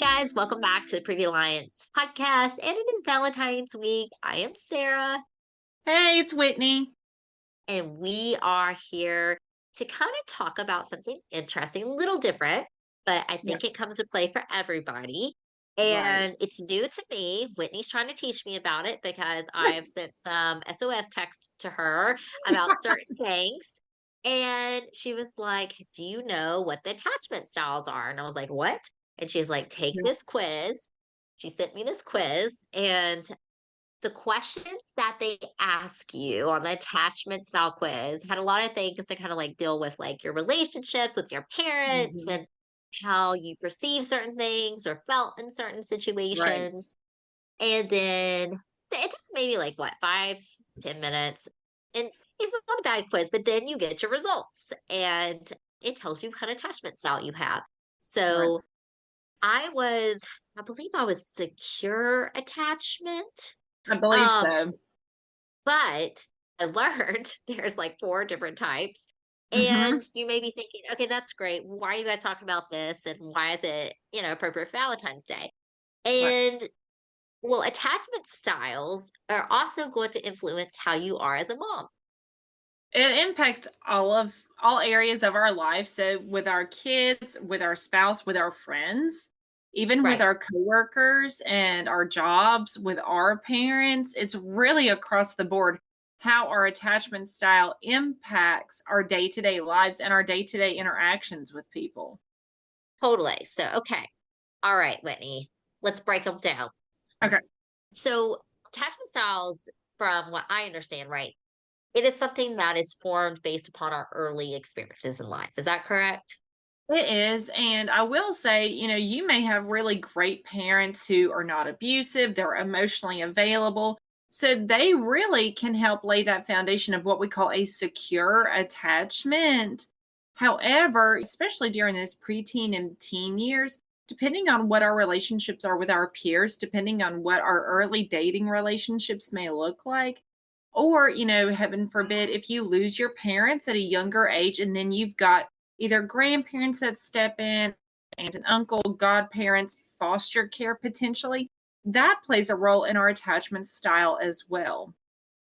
guys, welcome back to the Previa Alliance podcast. And it is Valentine's week. I am Sarah, Hey, it's Whitney. and we are here to kind of talk about something interesting, a little different, but I Yeah, think it comes to play for everybody. right. And it's new to me. Whitney's trying to teach me about it because I have sent some SOS texts to her about certain things. And she was like, "Do you know what the attachment styles are?" And I was like, "What?" And she's like, "Take Yeah. this quiz." She sent me this quiz, and the questions that they ask you on the attachment style quiz had a lot of things to kind of like deal with like your relationships with your parents Mhm. and how you perceive certain things or felt in certain Right. situations. And then it took maybe like what, 5, 10 minutes. And it's not a bad quiz, but then you get your results and it tells you what kind of attachment style you have. Right. So I was, I believe I was secure attachment. I believe Um, so. but I learned there's like 4 different types, Mhm. and you may be thinking, "Okay, that's great. Why are you guys talking about this, and why is it, appropriate for Valentine's Day?" Right. And, well, attachment styles are also going to influence how you are as a mom. It impacts all areas of our life. So with our kids, with our spouse, with our friends, even with Right. our coworkers and our jobs, with our parents, it's really across the board how our attachment style impacts our day-to-day lives and our day-to-day interactions with people. Totally. So, okay. All right, Whitney, let's break them down. Okay. So, attachment styles, from what I understand, right, it is something that is formed based upon our early experiences in life. Is that correct? It is. And I will say, you may have really great parents who are not abusive, they're emotionally available. So they really can help lay that foundation of what we call a secure attachment. However, especially during those preteen and teen years, depending on what our relationships are with our peers, depending on what our early dating relationships may look like, or, heaven forbid, if you lose your parents at a younger age and then you've got either grandparents that step in, and an uncle, godparents, foster care potentially, that plays a role in our attachment style as well.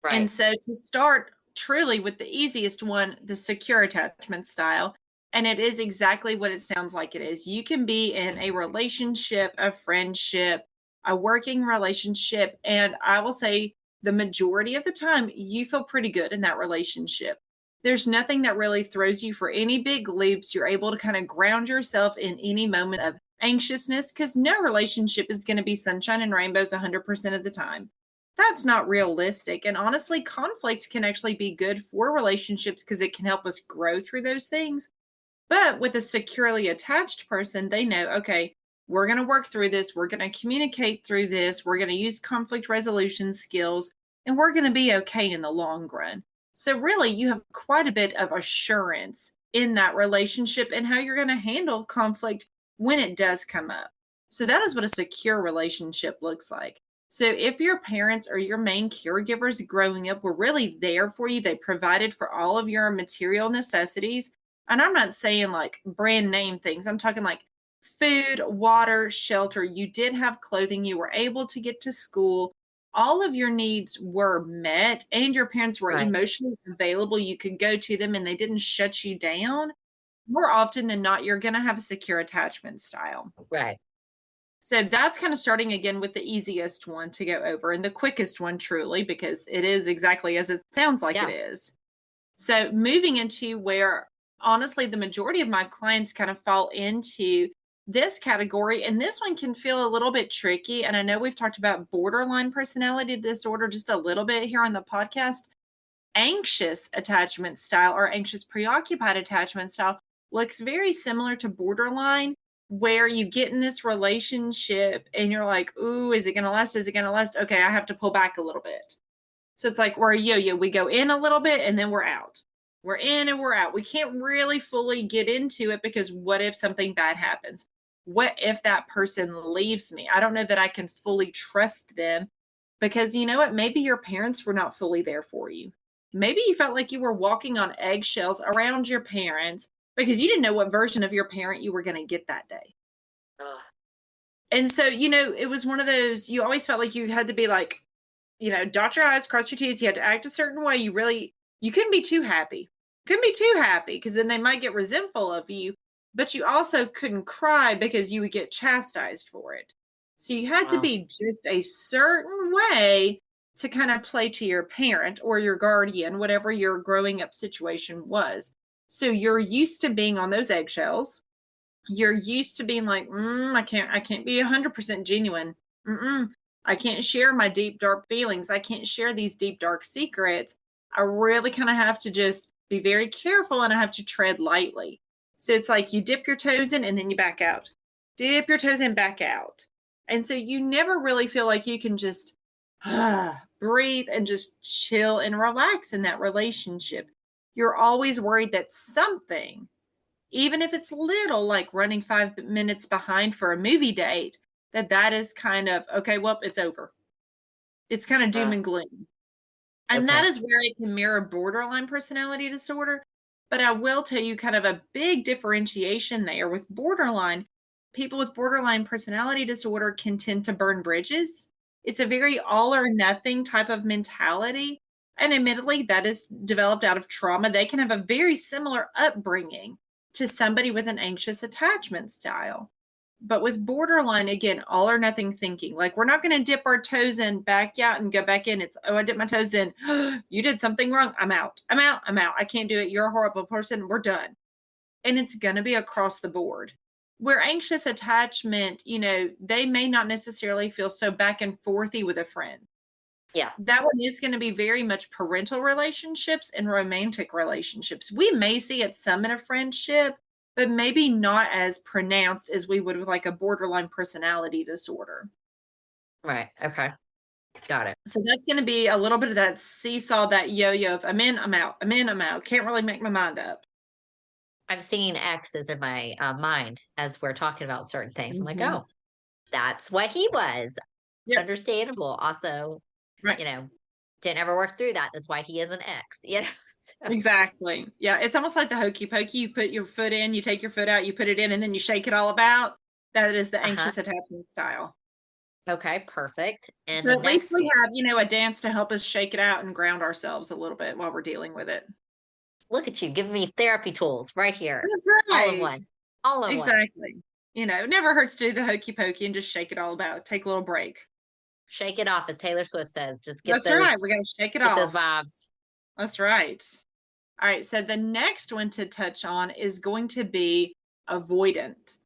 And Right. so to start truly with the easiest one, the secure attachment style, and it is exactly what it sounds like it is. You can be in a relationship, a friendship, a working relationship, and I will say the majority of the time you feel pretty good in that relationship. There's nothing that really throws you for any big leaps. You're able to kind of ground yourself in any moment of anxiousness because no relationship is going to be sunshine and rainbows 100% of the time. That's not realistic. And honestly, conflict can actually be good for relationships because it can help us grow through those things. But with a securely attached person, they know, okay, we're going to work through this. We're going to communicate through this. We're going to use conflict resolution skills, and we're going to be okay in the long run. So, really, you have quite a bit of assurance in that relationship and how you're going to handle conflict when it does come up. So, that is what a secure relationship looks like. So, if your parents or your main caregivers growing up were really there for you, they provided for all of your material necessities, and I'm not saying like brand name things. I'm talking like food, water, shelter. You did have clothing. You were able to get to school. All of your needs were met, and your parents were Right. emotionally available. You could go to them and they didn't shut you down. More often than not, you're going to have a secure attachment style. Right. So that's kind of starting again with the easiest one to go over and the quickest one, truly, because it is exactly as it sounds like it Yeah. is. So moving into where honestly the majority of my clients kind of fall into this category, and this one can feel a little bit tricky. And I know we've talked about borderline personality disorder just a little bit here on the podcast. Anxious attachment style or anxious preoccupied attachment style looks very similar to borderline, where you get in this relationship and you're like, ooh, is it going to last? Is it going to last? Okay, I have to pull back a little bit. So it's like we're a yo-yo. We go in a little bit and then we're out. We're in and we're out. We can't really fully get into it because what if something bad happens? What if that person leaves me? I don't know that I can fully trust them because you know what? Maybe your parents were not fully there for you. Maybe you felt like you were walking on eggshells around your parents because you didn't know what version of your parent you were going to get that day. Ugh. And so, it was one of those, you always felt like you had to be like, dot your I's, cross your T's. You had to act a certain way. You couldn't be too happy. Couldn't be too happy because then they might get resentful of you. But you also couldn't cry because you would get chastised for it. So you had to Wow. be just a certain way to kind of play to your parent or your guardian, whatever your growing up situation was. So you're used to being on those eggshells. You're used to being like, I can't be 100% genuine. Mm-mm. I can't share my deep, dark feelings. I can't share these deep, dark secrets. I really kind of have to just be very careful and I have to tread lightly. So it's like you dip your toes in and then you back out. Dip your toes in, back out. And so you never really feel like you can just breathe and just chill and relax in that relationship. You're always worried that something, even if it's little, like running 5 minutes behind for a movie date, that is kind of okay, well, it's over. It's kind of doom Uh, and gloom. And that okay. is where it can mirror borderline personality disorder. But I will tell you kind of a big differentiation there with borderline. People with borderline personality disorder can tend to burn bridges. It's a very all or nothing type of mentality. And admittedly, that is developed out of trauma. They can have a very similar upbringing to somebody with an anxious attachment style. But with borderline, again, all or nothing thinking. Like we're not going to dip our toes in, back out, and go back in. It's, oh, I dipped my toes in. You did something wrong. I'm out. I'm out. I'm out. I can't do it. You're a horrible person. We're done. And it's going to be across the board. Where anxious attachment, they may not necessarily feel so back and forthy with a friend. Yeah. That one is going to be very much parental relationships and romantic relationships. We may see it some in a friendship, but maybe not as pronounced as we would with like a borderline personality disorder. Right. Okay. Got it. So that's going to be a little bit of that seesaw, that yo-yo of I'm in, I'm out, I'm in, I'm out. Can't really make my mind up. I'm seeing X's in my mind as we're talking about certain things. I'm like, Mhm. oh, that's what he was. Yep. Understandable. Also, Right. you know, didn't ever work through that. That's why he is an X. So, Exactly. Yeah. It's almost like the hokey pokey. You put your foot in, you take your foot out, you put it in, and then you shake it all about. That is the uh-huh. anxious attachment style. Okay, perfect. And So the at least next we one, have, a dance to help us shake it out and ground ourselves a little bit while we're dealing with it. look at you giving me therapy tools right here. That's All in right. one. All in one. Exactly. It never hurts to do the hokey pokey and just shake it all about. Take a little break. Shake it off, as Taylor Swift says. Just That's right. We got to shake it get those off. vibes. That's right. All right. So the next one to touch on is going to be avoidant.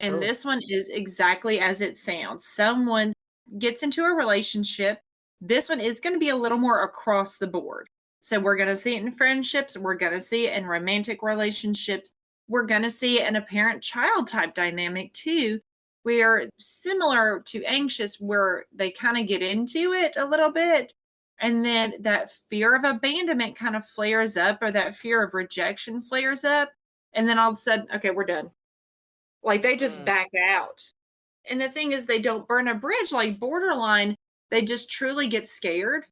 And Oh, this one is exactly as it sounds. Someone gets into a relationship. This one is going to be a little more across the board. So we're going to see it in friendships. We're going to see it in romantic relationships. We're going to see it in a parent child type dynamic too, where similar to anxious, where they kind of get into it a little bit. And then that fear of abandonment kind of flares up, or that fear of rejection flares up. And then all of a sudden, okay, we're done. Like they just mm, back out. And the thing is, they don't burn a bridge like borderline. They just truly get scared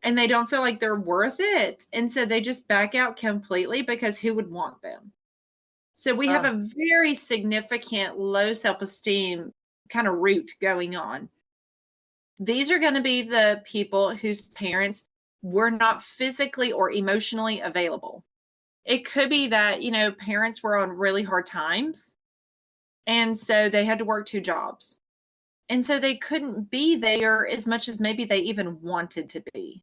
and they don't feel like they're worth it. And so they just back out completely because who would want them? So we have oh, a very significant low self esteem kind of root going on. These are going to be the people whose parents were not physically or emotionally available. It could be that, parents were on really hard times. And so they had to work two jobs. And so they couldn't be there as much as maybe they even wanted to be.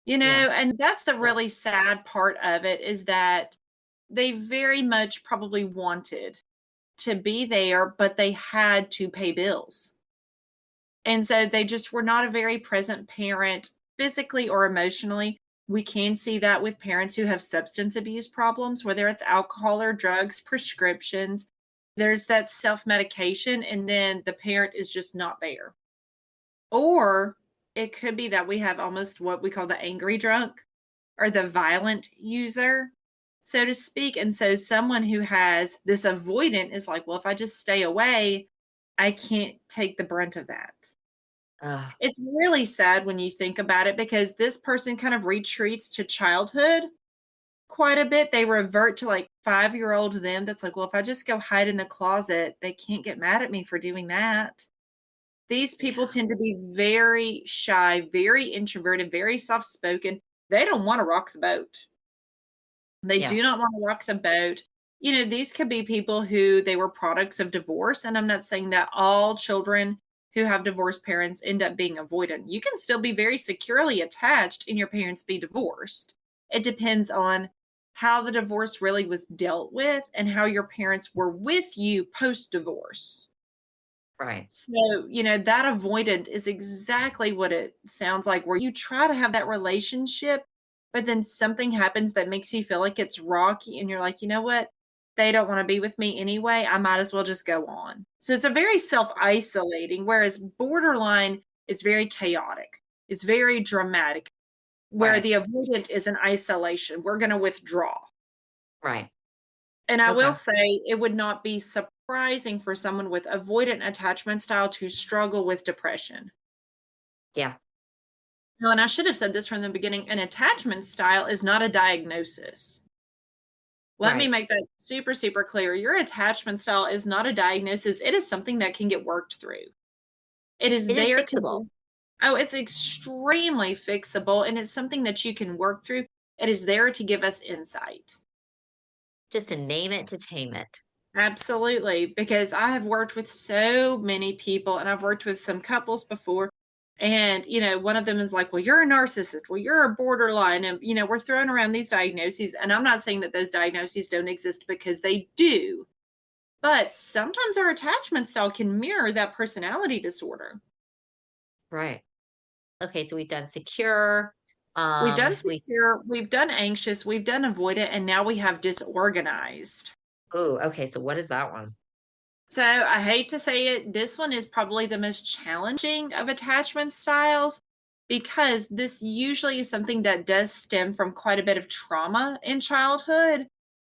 yeah. And that's the Yeah. really sad part of it, is that they very much probably wanted to be there, but they had to pay bills. And so they just were not a very present parent physically or emotionally. We can see that with parents who have substance abuse problems, whether it's alcohol or drugs, prescriptions. There's that self medication, and then the parent is just not there. Or it could be that we have almost what we call the angry drunk or the violent user, so to speak. And so someone who has this avoidant is like, well, if I just stay away, I can't take the brunt of that. Uh, It's really sad when you think about it, because this person kind of retreats to childhood quite a bit. They revert to like 5-year-old them that's like, well, if I just go hide in the closet, they can't get mad at me for doing that. These people Yeah. tend to be very shy, very introverted, very soft spoken. They don't want to rock the boat. They Yeah. do not want to rock the boat. These could be people who they were products of divorce. And I'm not saying that all children who have divorced parents end up being avoidant. You can still be very securely attached and your parents be divorced. It depends on how the divorce really was dealt with and how your parents were with you post divorce. Right. So, that avoidant is exactly what it sounds like, where you try to have that relationship, but then something happens that makes you feel like it's rocky, and you're like, you know what? They don't want to be with me anyway. I might as well just go on. So it's a very self isolating, whereas borderline is very chaotic, it's very dramatic, where Right. the avoidant is an isolation. We're going to withdraw. Right. And I will Okay. say it would not be surprising for someone with avoidant attachment style to struggle with depression. Yeah. Now, and I should have said this from the beginning, an attachment style is not a diagnosis. Let me Right. make that super, super clear. Your attachment style is not a diagnosis. It is something that can get worked through. It is It is there fixable. to, oh, it's extremely fixable and it's something that you can work through. It is there to give us insight. Just to name it to tame it. Absolutely, because I have worked with so many people and I've worked with some couples before. And, one of them is like, well, you're a narcissist. Well, you're a borderline. And, we're throwing around these diagnoses. And I'm not saying that those diagnoses don't exist because they do. But sometimes our attachment style can mirror that personality disorder. Right. Okay, so we've done secure. We've done We secure, we've done anxious, we've done avoidant, and now we have disorganized. Oh, okay, so what is that one? So I hate to say it, this one is probably the most challenging of attachment styles because this usually is something that does stem from quite a bit of trauma in childhood.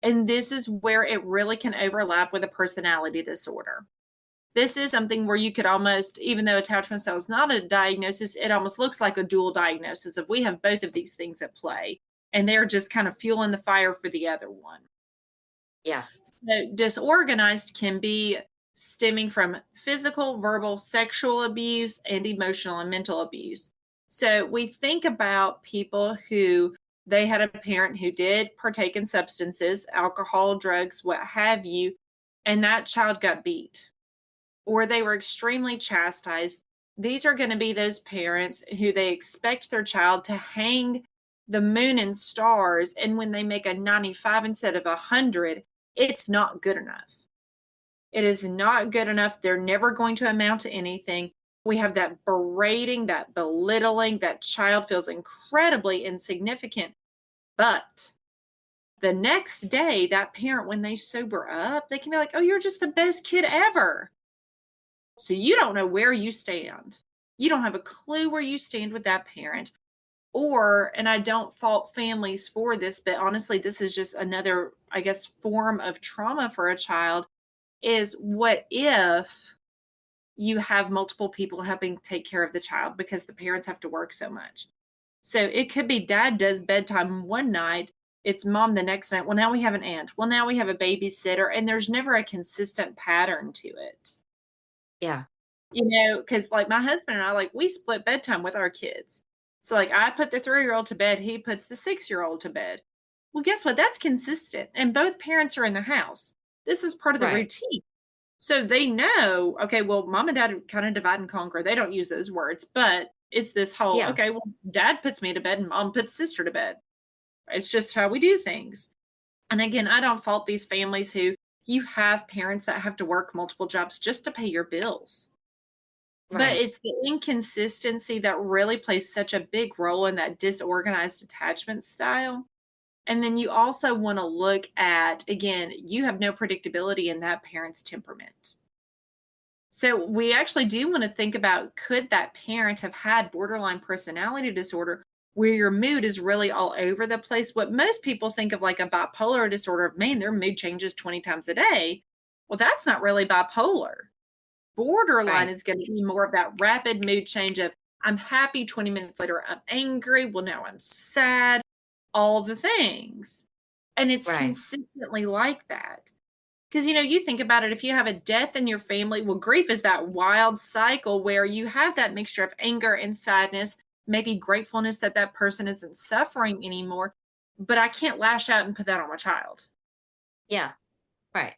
And this is where it really can overlap with a personality disorder. This is something where you could almost, even though attachment style is not a diagnosis, it almost looks like a dual diagnosis of we have both of these things at play and they're just kind of fueling the fire for the other one. Yeah. So disorganized can be stemming from physical, verbal, sexual abuse, and emotional and mental abuse. So we think about people who they had a parent who did partake in substances, alcohol, drugs, what have you, and that child got beat or they were extremely chastised. These are going to be those parents who they expect their child to hang the moon and stars. And when they make a 95 instead of 100, it's not good enough. It is not good enough. They're never going to amount to anything. We have that berating, that belittling, that child feels incredibly insignificant. But the next day, that parent, when they sober up, they can be like, oh, you're just the best kid ever. So you don't know where you stand. You don't have a clue where you stand with that parent. Or, and I don't fault families for this, but honestly, this is just another, I guess, form of trauma for a child is what if you have multiple people helping take care of the child because the parents have to work so much? So it could be dad does bedtime one night, it's mom the next night. Well, now we have an aunt. Well, now we have a babysitter, and there's never a consistent pattern to it. Yeah. Because like my husband and I, like we split bedtime with our kids. So like I put the 3-year-old to bed, he puts the 6-year-old to bed. Well, guess what? That's consistent. And both parents are in the house. This is part of the Right. routine. So they know, okay, well, mom and dad kind of divide and conquer. They don't use those words, but it's this whole, Yeah. okay, well, dad puts me to bed and mom puts sister to bed. It's just how we do things. And again, I don't fault these families who you have parents that have to work multiple jobs just to pay your bills. But Right. it's the inconsistency that really plays such a big role in that disorganized attachment style. And then you also want to look at, again, you have no predictability in that parent's temperament. So we actually do want to think about could that parent have had borderline personality disorder where your mood is really all over the place? What most people think of like a bipolar disorder, man, their mood changes 20 times a day. Well, that's not really bipolar. Borderline Right. is going to be more of that rapid mood change of I'm happy, 20 minutes later, I'm angry. Well, now I'm sad, all the things. And it's Right. consistently like that. Because, you think about it, if you have a death in your family, well, grief is that wild cycle where you have that mixture of anger and sadness, maybe gratefulness that that person isn't suffering anymore. But I can't lash out and put that on my child. Yeah. Right.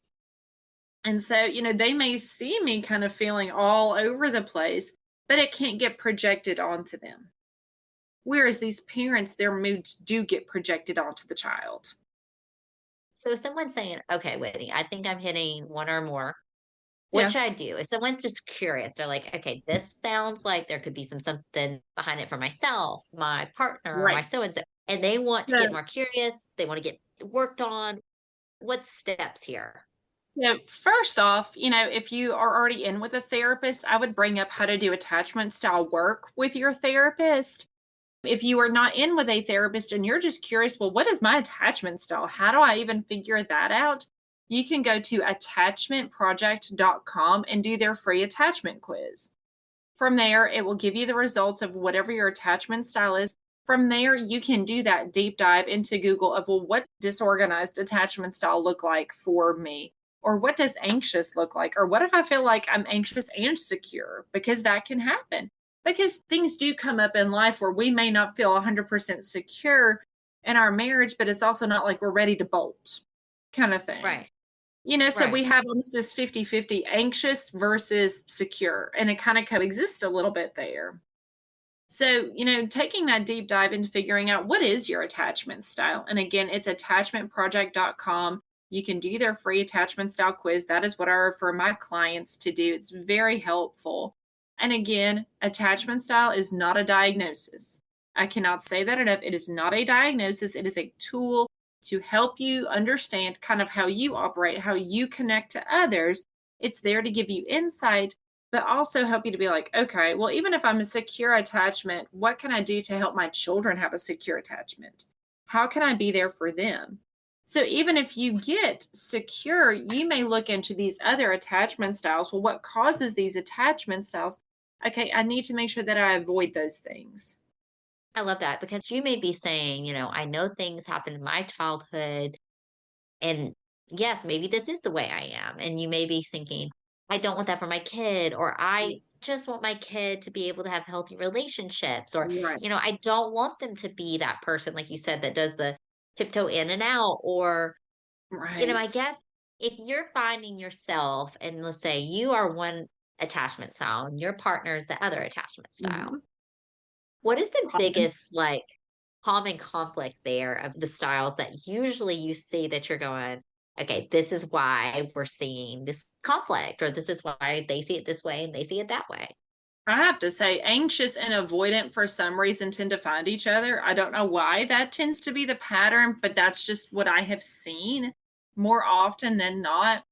And so, they may see me kind of feeling all over the place, but it can't get projected onto them. Whereas these parents, their moods do get projected onto the child. So if someone's saying, okay, Whitney, I think I'm hitting one or more. What Yeah, should I do? If someone's just curious, they're like, okay, this sounds like there could be something behind it for myself, my partner, my right. so and so, and they want to So, get more curious, they want to get worked on. What steps here? so first off, if you are already in with a therapist, I would bring up how to do attachment style work with your therapist. If you are not in with a therapist and you're just curious, well, what is my attachment style? How do I even figure that out? You can go to attachmentproject.com and do their free attachment quiz. From there, it will give you the results of whatever your attachment style is. From there, you can do that deep dive into Google of, well, what disorganized attachment style look like for me? Or what does anxious look like? Or what if I feel like I'm anxious and secure? Because that can happen. Because things do come up in life where we may not feel 100% secure in our marriage, but it's also not like we're ready to bolt kind of thing. Right. So we Right. have almost this 50-50 anxious versus secure, and it kind of coexists a little bit there. So, taking that deep dive into figuring out what is your attachment style. And again, it's attachmentproject.com. You can do their free attachment style quiz. That is what I refer my clients to do. It's very helpful. And again, attachment style is not a diagnosis. I cannot say that enough. It is not a diagnosis, it is a tool to help you understand kind of how you operate, how you connect to others. It's there to give you insight, but also help you to be like, okay, well, even if I'm a secure attachment, what can I do to help my children have a secure attachment? How can I be there for them? So even if you get secure, you may look into these other attachment styles. Well, what causes these attachment styles? Okay, I need to make sure that I avoid those things. I love that because you may be saying, I know things happened in my childhood. And yes, maybe this is the way I am. And you may be thinking, I don't want that for my kid, or I just want my kid to be able to have healthy relationships, or, Right. I don't want them to be that person, like you said, that does the tiptoe in and out. Or, I Right. guess if you're finding yourself, and let's say you are one attachment style and your partner is the other attachment style, Mhm. what is the Common. biggest, like, common conflict there of the styles that usually you see that you're going, "Okay, this is why we're seeing this conflict," or, "This is why they see it this way and they see it that way." I have to say, anxious and avoidant for some reason tend to find each other. I don't know why that tends to be the pattern, but that's just what I have seen more often than not.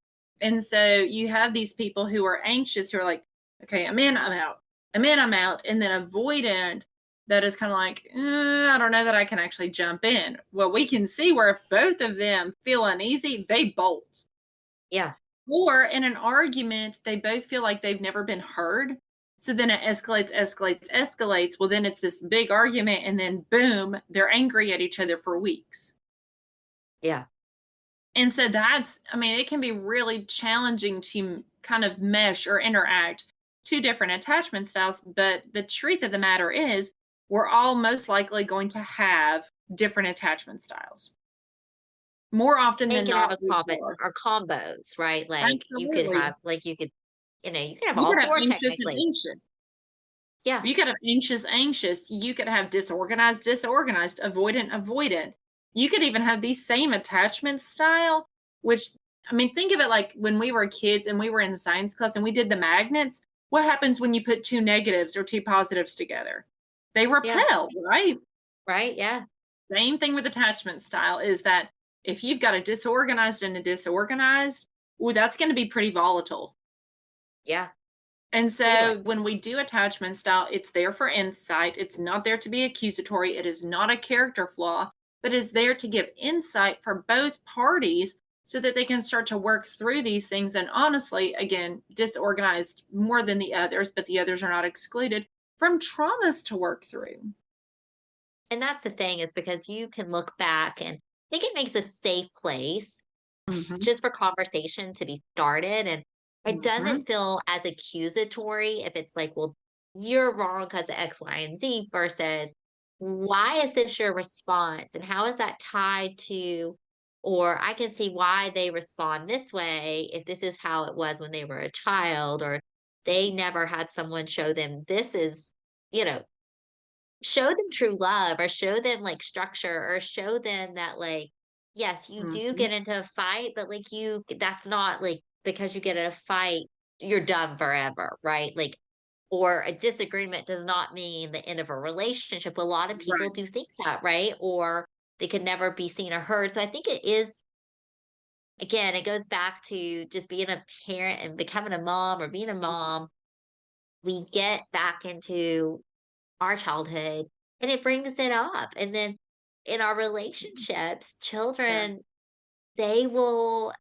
And so you have these people who are anxious who are like, okay, I'm in, I'm out. I'm in, I'm out. And then avoidant that is kind of like, I don't know that I can actually jump in. Well, we can see where if both of them feel uneasy, they bolt. Yeah, Or in an argument, they both feel like they've never been heard. So then it escalates, escalates, escalates. Well, then it's this big argument, and then boom, they're angry at each other for weeks. yeah. And so I mean, it can be really challenging to kind of mesh or interact two different attachment styles. But the truth of the matter is, we're all most likely going to have different attachment styles. More often And than you can have not, a we combo are. or combos, right? Like, you could Absolutely. have like, you could have You all could have 4 anxious and technically. anxious. Yeah, You could have anxious, anxious. You could have disorganized, disorganized, avoidant, avoidant. You could even have these same attachment style, which, I mean, think of it like when we were kids and we were in science class and we did the magnets. What happens when you put two negatives or two positives together? They yeah, repel, right? right, yeah, Same thing with attachment style is that if you've got a disorganized and a disorganized, ooh, that's going to be pretty volatile. yeah, And totally. so when we do attachment style, it's there for insight. It's not there to be accusatory. It is not a character flaw, but is there to give insight for both parties so that they can start to work through these things. And honestly, again, disorganized more than the others, but the others are not excluded from traumas to work through. And that's the thing, is because you can look back, and I think it makes a safe place Mhm. just for conversation to be started. And it Mhm. doesn't feel as accusatory if it's like, well, you're wrong because of X, Y, and Z versus why is this your response? And how is that tied to, or I can see why they respond this way if this is how it was when they were a child, or they never had someone show them this is, you know, show them true love or show them like structure or show them that like yes you do Mhm. get into a fight but like you that's not like because you get in a fight you're done forever, right? Like or a disagreement does not mean the end of a relationship. A lot of people Right. do think that, right? Or they could never be seen or heard. So I think it is, again, it goes back to just being a parent and becoming a mom or being a mom. We get back into our childhood and it brings it up. And then in our relationships, Yeah. children, they will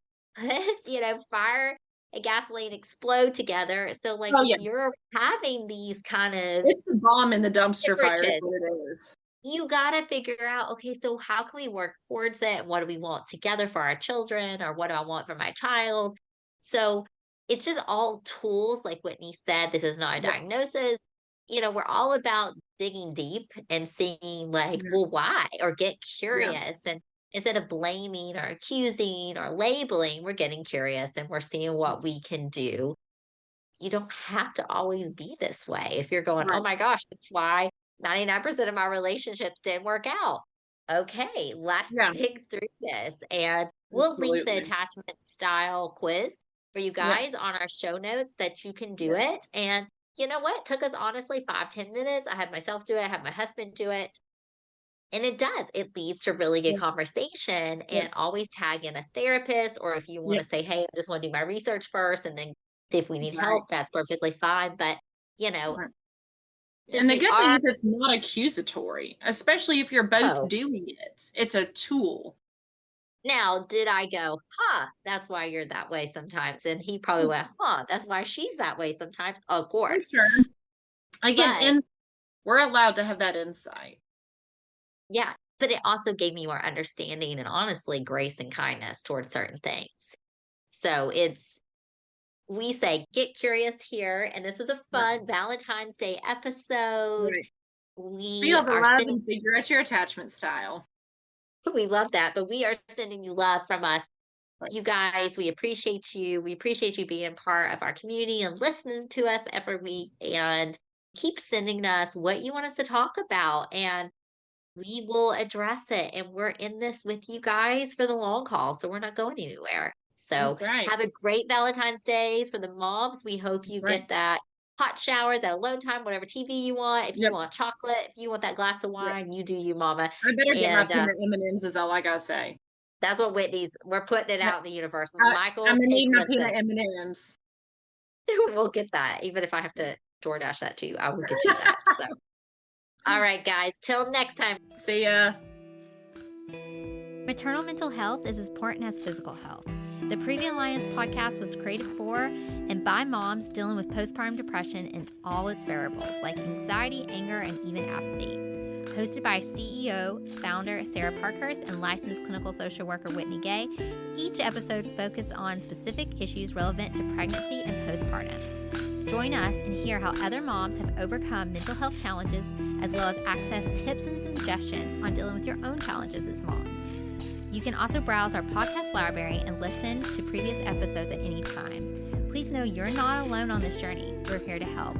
fire and gasoline explode together. So like Oh, if yeah. you're having these kind of It's the bomb in the dumpster fire is differences, what it is. you gotta figure out, okay, so how can we work towards it? What do we want together for our children? Or what do I want for my child? So it's just all tools, like Whitney said, this is not a Yeah. diagnosis. We're all about digging deep and seeing like, Yeah. well, why? Or get Yeah. curious. And instead of blaming or accusing or labeling, we're getting curious and we're seeing what we can do. You don't have to always be this way. If you're going, "Oh Right. my gosh, that's why 99% of my relationships didn't work out." Okay, let's Yeah. dig through this, and we'll link the Absolutely. attachment style quiz for you Yeah. guys on our show notes that you can do Yes. it, and you know what? It took us honestly 5-10 minutes. I had myself do it, I had my husband do it, and it does. It leads to really good Yeah. conversation, Yeah. and always tag in a therapist, or if you Yeah. wanna say, "Hey, I just wanna do my research first and then see if we need Right. help," that's perfectly fine, but, you know, Right. since And the we good thing are is it's not accusatory, especially if you're both oh, doing it. It's a tool. now did I go, "Huh, that's why you're that way sometimes," and he probably Oh, went, "Huh, that's why she's that way sometimes," of for course, sure. Again, but and we're allowed to have that insight. yeah, but it also gave me more understanding and honestly grace and kindness towards certain things. So it's we say get curious here, and this is a Right. fun Valentine's Day episode. Right. We Feel the are love sending and figure out your attachment style. we love that, but we are sending you love from us. Right. You guys, we appreciate you. We appreciate you being part of our community and listening to us every week, and keep sending us what you want us to talk about, and we will address it. And we're in this with you guys for the long haul, so we're not going anywhere. So That's right. have a great Valentine's Days for the moms. We hope That's you right. get that hot shower, that alone time, whatever TV you want. If you Yep. want chocolate, if you want that glass of Yep. wine, you do you, mama. I better get my And peanut M&Ms is all I gotta say. that's what Whitney's. We're putting it Yep. out in the universe. I Michael, Imma take need my listen. peanut M&Ms. We'll get that. Even if I have to Yes. DoorDash that to you, I will get you that. So, all right, guys. Till next time. See ya. Maternal mental health is as important as physical health. The Previa Alliance podcast was created for and by moms dealing with postpartum depression in all its variables, like anxiety, anger, and even apathy. Hosted by CEO, founder Sarah Parkhurst, and licensed clinical social worker Whitney Gay, each episode focuses on specific issues relevant to pregnancy and postpartum. Join us and hear how other moms have overcome mental health challenges, as well as access tips and suggestions on dealing with your own challenges as moms. You can also browse our podcast library and listen to previous episodes at any time. Please know you're not alone on this journey. We're here to help.